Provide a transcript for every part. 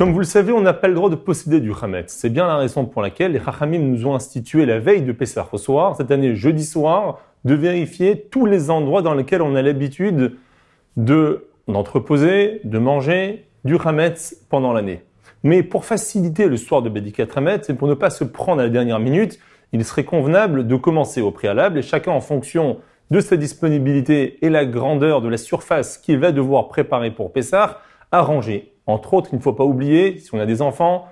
Comme vous le savez, on n'a pas le droit de posséder du Hametz. C'est bien la raison pour laquelle les Chachamim nous ont institué la veille de Pessah au soir, cette année jeudi soir, de vérifier tous les endroits dans lesquels on a l'habitude d'entreposer, de manger du Hametz pendant l'année. Mais pour faciliter le soir de Bédikat Hametz et pour ne pas se prendre à la dernière minute, il serait convenable de commencer au préalable et chacun en fonction de sa disponibilité et la grandeur de la surface qu'il va devoir préparer pour Pessah, à ranger. Entre autres, il ne faut pas oublier, si on a des enfants,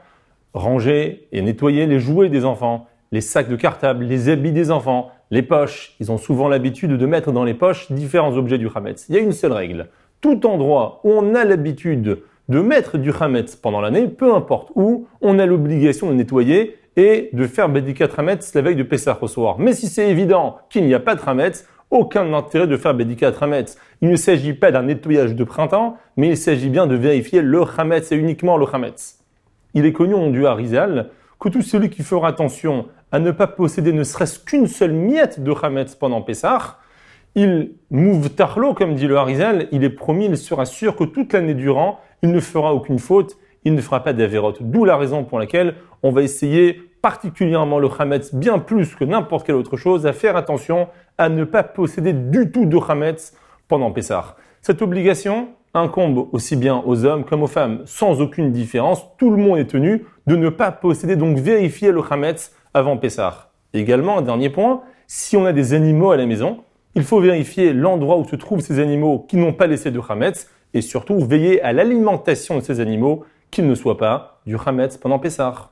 ranger et nettoyer les jouets des enfants, les sacs de cartable, les habits des enfants, les poches. Ils ont souvent l'habitude de mettre dans les poches différents objets du Hametz. Il y a une seule règle. Tout endroit où on a l'habitude de mettre du Hametz pendant l'année, peu importe où, on a l'obligation de nettoyer et de faire Bédikat Hametz la veille de Pessah au soir. Mais si c'est évident qu'il n'y a pas de Hametz, aucun intérêt de faire Bédikat Hametz. Il ne s'agit pas d'un nettoyage de printemps, mais il s'agit bien de vérifier le Hametz et uniquement le Hametz. Il est connu, on dit à Arizal, que tout celui qui fera attention à ne pas posséder ne serait-ce qu'une seule miette de Hametz pendant Pessah, il mouve tarlo, comme dit le Arizal, il est promis, il sera sûr que toute l'année durant, il ne fera aucune faute, il ne fera pas d'avérote. D'où la raison pour laquelle on va essayer particulièrement le Hametz, bien plus que n'importe quelle autre chose, à faire attention à ne pas posséder du tout de Hametz pendant Pessah. Cette obligation incombe aussi bien aux hommes comme aux femmes, sans aucune différence. Tout le monde est tenu de ne pas posséder, donc vérifier le Hametz avant Pessah. Également, un dernier point, si on a des animaux à la maison, il faut vérifier l'endroit où se trouvent ces animaux qui n'ont pas laissé de Hametz et surtout veiller à l'alimentation de ces animaux, qu'ils ne soient pas du Hametz pendant Pessah.